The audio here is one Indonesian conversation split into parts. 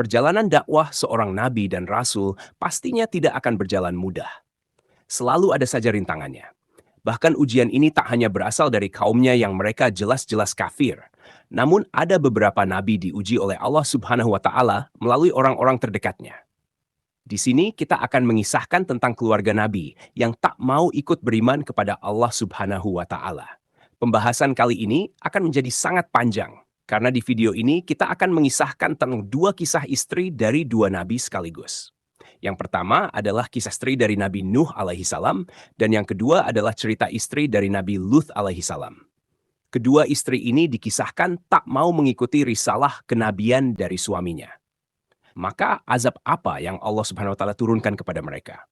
perjalanan dakwah seorang nabi dan rasul pastinya tidak akan berjalan mudah. Selalu ada saja rintangannya. Bahkan ujian ini tak hanya berasal dari kaumnya yang mereka jelas-jelas kafir. Namun ada beberapa nabi diuji oleh Allah Subhanahu wa taala melalui orang-orang terdekatnya. Di sini kita akan mengisahkan tentang keluarga nabi yang tak mau ikut beriman kepada Allah Subhanahu wa taala. Pembahasan kali ini akan menjadi sangat panjang karena di video ini kita akan mengisahkan tentang dua kisah istri dari dua nabi sekaligus. Yang pertama adalah kisah istri dari Nabi Nuh alaihi salam dan yang kedua adalah cerita istri dari Nabi Lut alaihi salam. Kedua istri ini dikisahkan tak mau mengikuti risalah kenabian dari suaminya. Maka azab apa yang Allah Subhanahu wa taala turunkan kepada mereka?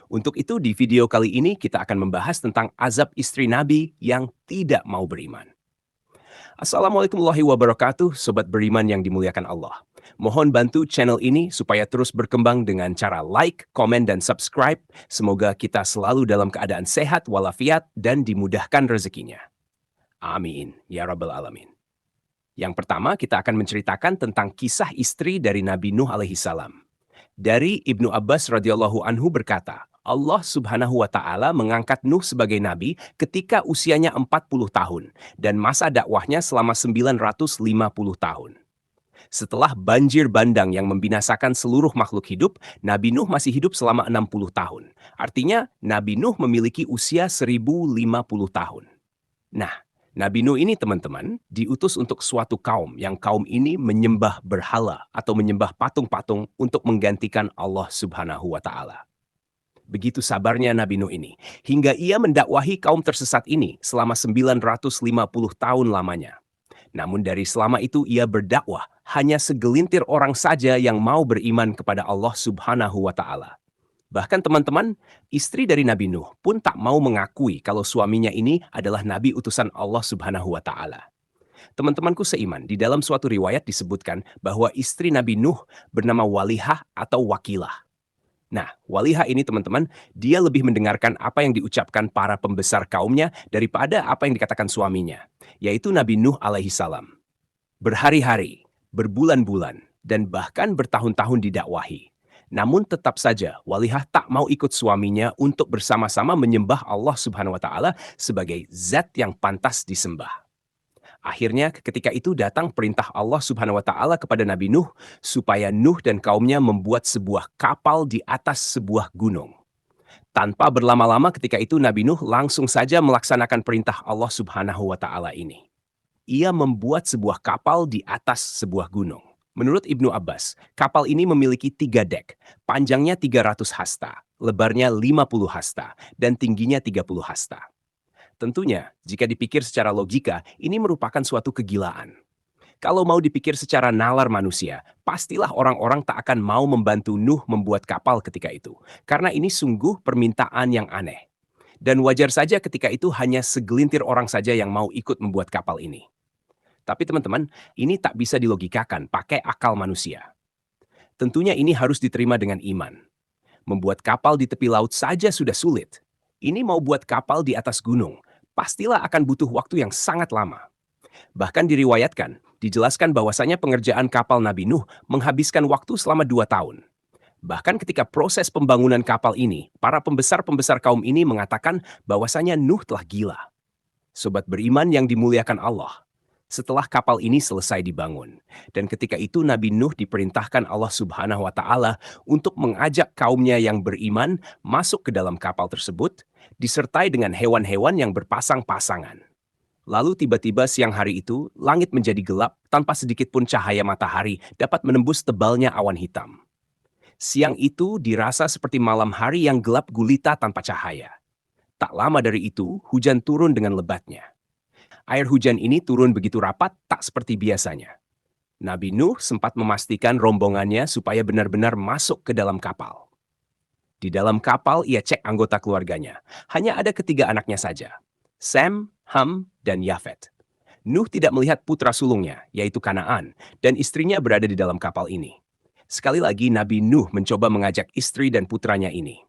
Untuk itu di video kali ini kita akan membahas tentang azab istri Nabi yang tidak mau beriman. Assalamualaikum warahmatullahi wabarakatuh, sobat beriman yang dimuliakan Allah. Mohon bantu channel ini supaya terus berkembang dengan cara like, komen, dan subscribe. Semoga kita selalu dalam keadaan sehat walafiat dan dimudahkan rezekinya. Amin, ya Rabbal Alamin. Yang pertama, kita akan menceritakan tentang kisah istri dari Nabi Nuh alaihi salam. Dari Ibnu Abbas radhiyallahu anhu berkata, Allah Subhanahu wa taala mengangkat Nuh sebagai nabi ketika usianya 40 tahun dan masa dakwahnya selama 950 tahun. Setelah banjir bandang yang membinasakan seluruh makhluk hidup, Nabi Nuh masih hidup selama 60 tahun. Artinya, Nabi Nuh memiliki usia 1050 tahun. Nah, Nabi Nuh ini teman-teman diutus untuk suatu kaum yang kaum ini menyembah berhala atau menyembah patung-patung untuk menggantikan Allah Subhanahu wa taala. Begitu sabarnya Nabi Nuh ini hingga ia mendakwahi kaum tersesat ini selama 950 tahun lamanya. Namun dari selama itu ia berdakwah hanya segelintir orang saja yang mau beriman kepada Allah Subhanahu wa taala. Bahkan teman-teman, istri dari Nabi Nuh pun tak mau mengakui kalau suaminya ini adalah nabi utusan Allah Subhanahu wa taala. Teman-temanku seiman, di dalam suatu riwayat disebutkan bahwa istri Nabi Nuh bernama Walihah atau Wakilah. Nah, Walihah ini teman-teman, dia lebih mendengarkan apa yang diucapkan para pembesar kaumnya daripada apa yang dikatakan suaminya, yaitu Nabi Nuh alaihi salam. Berhari-hari, berbulan-bulan, dan bahkan bertahun-tahun didakwahi. Namun tetap saja Walihah tak mau ikut suaminya untuk bersama-sama menyembah Allah Subhanahu wa taala sebagai zat yang pantas disembah. Akhirnya ketika itu datang perintah Allah Subhanahu wa taala kepada Nabi Nuh supaya Nuh dan kaumnya membuat sebuah kapal di atas sebuah gunung. Tanpa berlama-lama ketika itu Nabi Nuh langsung saja melaksanakan perintah Allah Subhanahu wa taala ini. Ia membuat sebuah kapal di atas sebuah gunung. Menurut Ibnu Abbas, kapal ini memiliki 3 dek, panjangnya 300 hasta, lebarnya 50 hasta, dan tingginya 30 hasta. Tentunya, jika dipikir secara logika, ini merupakan suatu kegilaan. Kalau mau dipikir secara nalar manusia, pastilah orang-orang tak akan mau membantu Nuh membuat kapal ketika itu, karena ini sungguh permintaan yang aneh. Dan wajar saja ketika itu hanya segelintir orang saja yang mau ikut membuat kapal ini. Tapi teman-teman, ini tak bisa dilogikakan pakai akal manusia. Tentunya ini harus diterima dengan iman. Membuat kapal di tepi laut saja sudah sulit. Ini mau buat kapal di atas gunung, pastilah akan butuh waktu yang sangat lama. Bahkan diriwayatkan, dijelaskan bahwasanya pengerjaan kapal Nabi Nuh menghabiskan waktu selama 2 tahun. Bahkan ketika proses pembangunan kapal ini, para pembesar-pembesar kaum ini mengatakan bahwasanya Nuh telah gila. Sobat beriman yang dimuliakan Allah, setelah kapal ini selesai dibangun. Dan ketika itu Nabi Nuh diperintahkan Allah Subhanahu wa taala untuk mengajak kaumnya yang beriman masuk ke dalam kapal tersebut, disertai dengan hewan-hewan yang berpasang-pasangan. Lalu tiba-tiba siang hari itu, langit menjadi gelap tanpa sedikit pun cahaya matahari dapat menembus tebalnya awan hitam. Siang itu dirasa seperti malam hari yang gelap gulita tanpa cahaya. Tak lama dari itu, hujan turun dengan lebatnya. Air hujan ini turun begitu rapat, tak seperti biasanya. Nabi Nuh sempat memastikan rombongannya supaya benar-benar masuk ke dalam kapal. Di dalam kapal ia cek anggota keluarganya. Hanya ada 3 anaknya saja, Sam, Ham, dan Yafet. Nuh tidak melihat putra sulungnya, yaitu Kanaan, dan istrinya berada di dalam kapal ini. Sekali lagi Nabi Nuh mencoba mengajak istri dan putranya ini.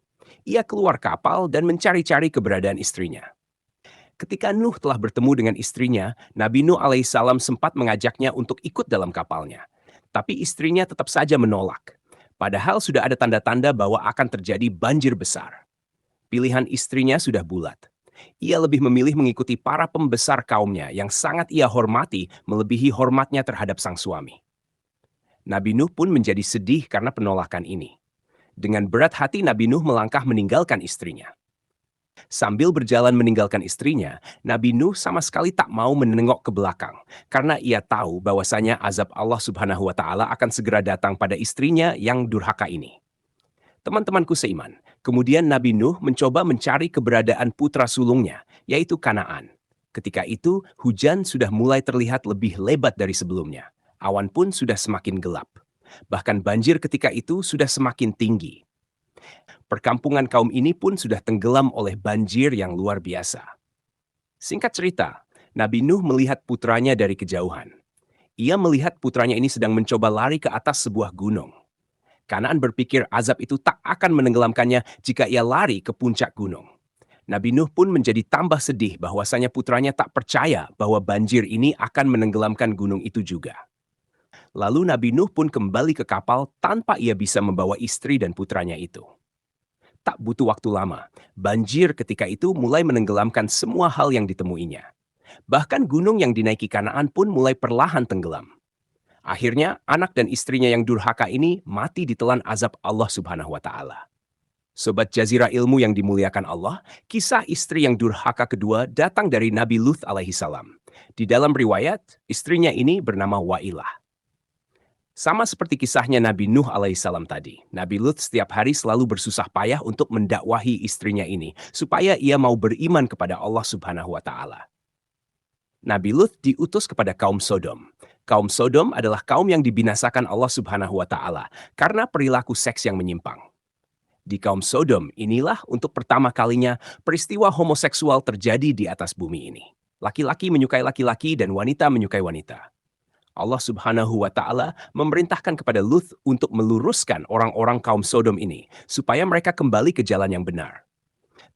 Ia keluar kapal dan mencari-cari keberadaan istrinya. Ketika Nuh telah bertemu dengan istrinya, Nabi Nuh alaihissalam sempat mengajaknya untuk ikut dalam kapalnya. Tapi istrinya tetap saja menolak. Padahal sudah ada tanda-tanda bahwa akan terjadi banjir besar. Pilihan istrinya sudah bulat. Ia lebih memilih mengikuti para pembesar kaumnya yang sangat ia hormati melebihi hormatnya terhadap sang suami. Nabi Nuh pun menjadi sedih karena penolakan ini. Dengan berat hati Nabi Nuh melangkah meninggalkan istrinya. Sambil berjalan meninggalkan istrinya, Nabi Nuh sama sekali tak mau menengok ke belakang karena ia tahu bahwasanya azab Allah Subhanahu wa taala akan segera datang pada istrinya yang durhaka ini. Teman-temanku seiman, kemudian Nabi Nuh mencoba mencari keberadaan putra sulungnya, yaitu Kanaan. Ketika itu, hujan sudah mulai terlihat lebih lebat dari sebelumnya. Awan pun sudah semakin gelap. Bahkan banjir ketika itu sudah semakin tinggi. Perkampungan kaum ini pun sudah tenggelam oleh banjir yang luar biasa. Singkat cerita, Nabi Nuh melihat putranya dari kejauhan. Ia melihat putranya ini sedang mencoba lari ke atas sebuah gunung. Kanaan berpikir azab itu tak akan menenggelamkannya jika ia lari ke puncak gunung. Nabi Nuh pun menjadi tambah sedih bahwasanya putranya tak percaya bahwa banjir ini akan menenggelamkan gunung itu juga. Lalu Nabi Nuh pun kembali ke kapal tanpa ia bisa membawa istri dan putranya itu. Tak butuh waktu lama, banjir ketika itu mulai menenggelamkan semua hal yang ditemuinya. Bahkan gunung yang dinaiki Kanaan pun mulai perlahan tenggelam. Akhirnya, anak dan istrinya yang durhaka ini mati ditelan azab Allah Subhanahu wa taala. Sobat Jazirah Ilmu yang dimuliakan Allah, kisah istri yang durhaka kedua datang dari Nabi Luth alaihi salam. Di dalam riwayat, istrinya ini bernama Wailah. Sama seperti kisahnya Nabi Nuh alaihissalam tadi, Nabi Lut setiap hari selalu bersusah payah untuk mendakwahi istrinya ini, supaya ia mau beriman kepada Allah Subhanahu wa Ta'ala. Nabi Lut diutus kepada kaum Sodom. Kaum Sodom adalah kaum yang dibinasakan Allah Subhanahu wa Ta'ala karena perilaku seks yang menyimpang. Di kaum Sodom inilah untuk pertama kalinya peristiwa homoseksual terjadi di atas bumi ini. Laki-laki menyukai laki-laki dan wanita menyukai wanita. Allah Subhanahu wa Ta'ala memerintahkan kepada Luth untuk meluruskan orang-orang kaum Sodom ini, supaya mereka kembali ke jalan yang benar.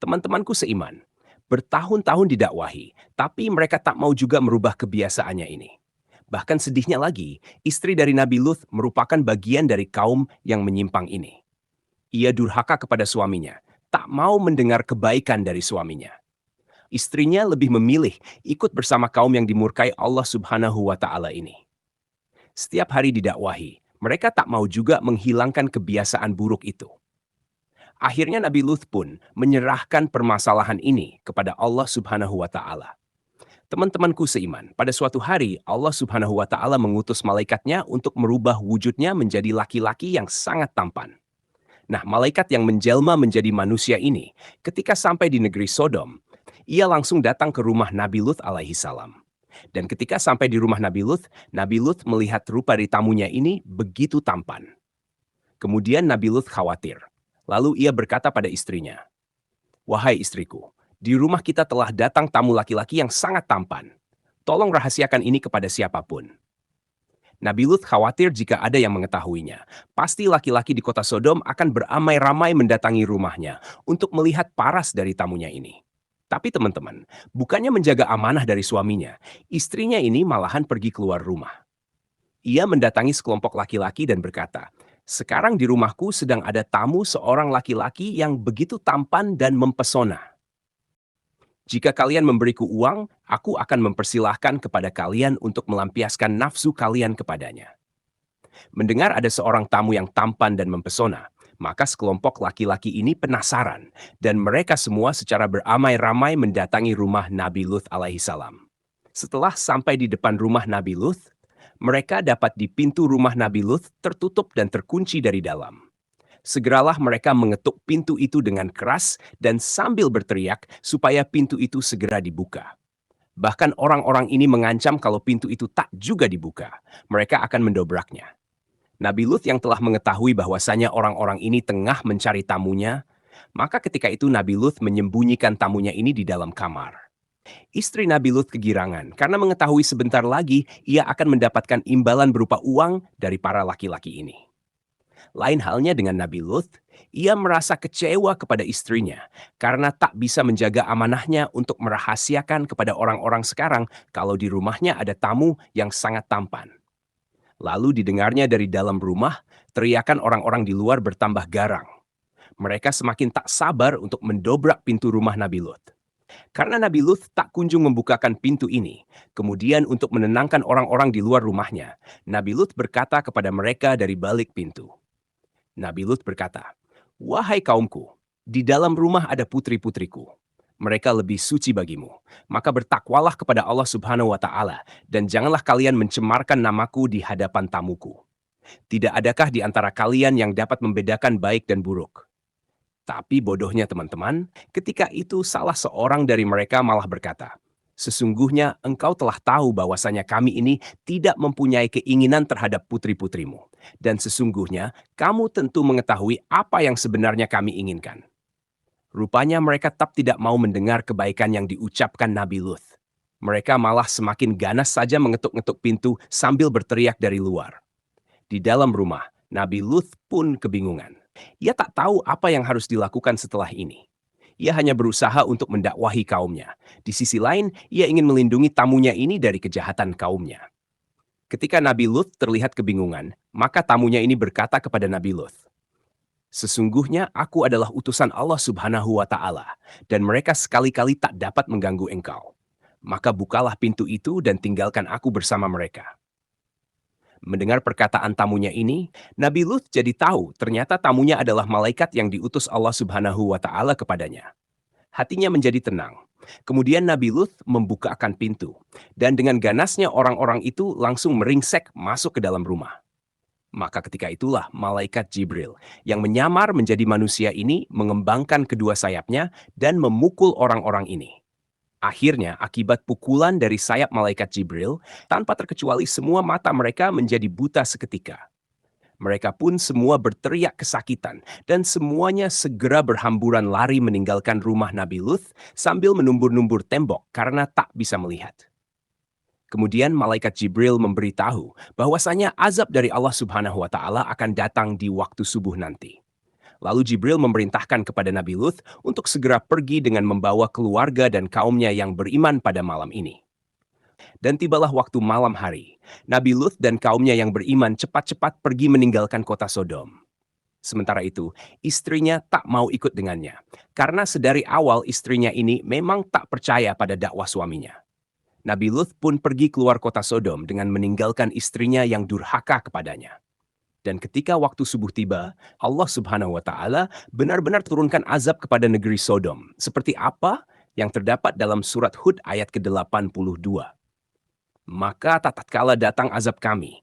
Teman-temanku seiman, bertahun-tahun didakwahi, tapi mereka tak mau juga merubah kebiasaannya ini. Bahkan sedihnya lagi, istri dari Nabi Luth merupakan bagian dari kaum yang menyimpang ini. Ia durhaka kepada suaminya, tak mau mendengar kebaikan dari suaminya. Istrinya lebih memilih ikut bersama kaum yang dimurkai Allah Subhanahu wa Ta'ala ini. Setiap hari didakwahi, mereka tak mau juga menghilangkan kebiasaan buruk itu. Akhirnya Nabi Luth pun menyerahkan permasalahan ini kepada Allah Subhanahu wa Ta'ala. Teman-temanku seiman, pada suatu hari Allah Subhanahu wa Ta'ala mengutus malaikatnya untuk merubah wujudnya menjadi laki-laki yang sangat tampan. Nah, malaikat yang menjelma menjadi manusia ini, ketika sampai di negeri Sodom, ia langsung datang ke rumah Nabi Luth alaihi salam. Dan ketika sampai di rumah Nabi Luth melihat rupa dari tamunya ini begitu tampan. Kemudian Nabi Luth khawatir. Lalu ia berkata pada istrinya, "Wahai istriku, di rumah kita telah datang tamu laki-laki yang sangat tampan. Tolong rahasiakan ini kepada siapapun." Nabi Luth khawatir jika ada yang mengetahuinya. Pasti laki-laki di kota Sodom akan beramai-ramai mendatangi rumahnya untuk melihat paras dari tamunya ini. Tapi teman-teman, bukannya menjaga amanah dari suaminya, istrinya ini malahan pergi keluar rumah. Ia mendatangi sekelompok laki-laki dan berkata, "Sekarang di rumahku sedang ada tamu seorang laki-laki yang begitu tampan dan mempesona. Jika kalian memberiku uang, aku akan mempersilahkan kepada kalian untuk melampiaskan nafsu kalian kepadanya." Mendengar ada seorang tamu yang tampan dan mempesona, maka sekelompok laki-laki ini penasaran, dan mereka semua secara beramai-ramai mendatangi rumah Nabi Luth alaihi salam. Setelah sampai di depan rumah Nabi Luth, mereka dapat di pintu rumah Nabi Luth tertutup dan terkunci dari dalam. Segeralah mereka mengetuk pintu itu dengan keras dan sambil berteriak supaya pintu itu segera dibuka. Bahkan orang-orang ini mengancam kalau pintu itu tak juga dibuka, mereka akan mendobraknya. Nabi Lut yang telah mengetahui bahwasanya orang-orang ini tengah mencari tamunya, maka ketika itu Nabi Lut menyembunyikan tamunya ini di dalam kamar. Istri Nabi Lut kegirangan karena mengetahui sebentar lagi ia akan mendapatkan imbalan berupa uang dari para laki-laki ini. Lain halnya dengan Nabi Lut, ia merasa kecewa kepada istrinya karena tak bisa menjaga amanahnya untuk merahasiakan kepada orang-orang sekarang kalau di rumahnya ada tamu yang sangat tampan. Lalu didengarnya dari dalam rumah, teriakan orang-orang di luar bertambah garang. Mereka semakin tak sabar untuk mendobrak pintu rumah Nabi Lut. Karena Nabi Lut tak kunjung membukakan pintu ini, kemudian untuk menenangkan orang-orang di luar rumahnya, Nabi Lut berkata kepada mereka dari balik pintu. Nabi Lut berkata, "Wahai kaumku, di dalam rumah ada putri-putriku. Mereka lebih suci bagimu. Maka bertakwalah kepada Allah Subhanahu wa Ta'ala, dan janganlah kalian mencemarkan namaku di hadapan tamuku. Tidak adakah di antara kalian yang dapat membedakan baik dan buruk?" Tapi bodohnya teman-teman, ketika itu salah seorang dari mereka malah berkata, "Sesungguhnya engkau telah tahu bahwasanya kami ini tidak mempunyai keinginan terhadap putri-putrimu. Dan sesungguhnya kamu tentu mengetahui apa yang sebenarnya kami inginkan." Rupanya mereka tetap tidak mau mendengar kebaikan yang diucapkan Nabi Lut. Mereka malah semakin ganas saja mengetuk-ngetuk pintu sambil berteriak dari luar. Di dalam rumah, Nabi Lut pun kebingungan. Ia tak tahu apa yang harus dilakukan setelah ini. Ia hanya berusaha untuk mendakwahi kaumnya. Di sisi lain, ia ingin melindungi tamunya ini dari kejahatan kaumnya. Ketika Nabi Lut terlihat kebingungan, maka tamunya ini berkata kepada Nabi Lut, "Sesungguhnya aku adalah utusan Allah Subhanahu wa Ta'ala, dan mereka sekali-kali tak dapat mengganggu engkau. Maka bukalah pintu itu dan tinggalkan aku bersama mereka." Mendengar perkataan tamunya ini, Nabi Lut jadi tahu ternyata tamunya adalah malaikat yang diutus Allah Subhanahu wa Ta'ala kepadanya. Hatinya menjadi tenang. Kemudian Nabi Lut membukakan pintu, dan dengan ganasnya orang-orang itu langsung meringsek masuk ke dalam rumah. Maka ketika itulah malaikat Jibril yang menyamar menjadi manusia ini mengembangkan kedua sayapnya dan memukul orang-orang ini. Akhirnya, akibat pukulan dari sayap malaikat Jibril, tanpa terkecuali semua mata mereka menjadi buta seketika. Mereka pun semua berteriak kesakitan dan semuanya segera berhamburan lari meninggalkan rumah Nabi Lut sambil menumbur-numbur tembok karena tak bisa melihat. Kemudian malaikat Jibril memberitahu bahwasanya azab dari Allah Subhanahu wa Ta'ala akan datang di waktu subuh nanti. Lalu Jibril memerintahkan kepada Nabi Lut untuk segera pergi dengan membawa keluarga dan kaumnya yang beriman pada malam ini. Dan tibalah waktu malam hari, Nabi Lut dan kaumnya yang beriman cepat-cepat pergi meninggalkan kota Sodom. Sementara itu, istrinya tak mau ikut dengannya, karena sedari awal istrinya ini memang tak percaya pada dakwah suaminya. Nabi Lut pun pergi keluar kota Sodom dengan meninggalkan istrinya yang durhaka kepadanya. Dan ketika waktu subuh tiba, Allah Subhanahu wa Ta'ala benar-benar turunkan azab kepada negeri Sodom, seperti apa yang terdapat dalam surat Hud ayat ke-82. Maka tatkala datang azab kami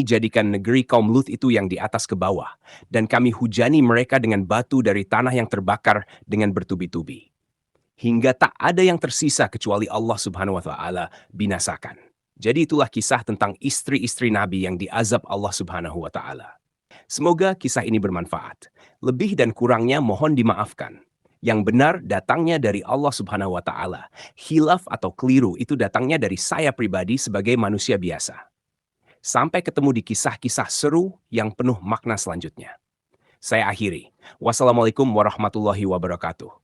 jadikan negeri kaum Lut itu yang di atas ke bawah, dan kami hujani mereka dengan batu dari tanah yang terbakar dengan bertubi-tubi. Hingga tak ada yang tersisa kecuali Allah Subhanahu wa Ta'ala binasakan. Jadi itulah kisah tentang istri-istri Nabi yang diazab Allah Subhanahu wa Ta'ala. Semoga kisah ini bermanfaat. Lebih dan kurangnya mohon dimaafkan. Yang benar datangnya dari Allah Subhanahu wa Ta'ala. Khilaf atau keliru itu datangnya dari saya pribadi sebagai manusia biasa. Sampai ketemu di kisah-kisah seru yang penuh makna selanjutnya. Saya akhiri. Wassalamualaikum warahmatullahi wabarakatuh.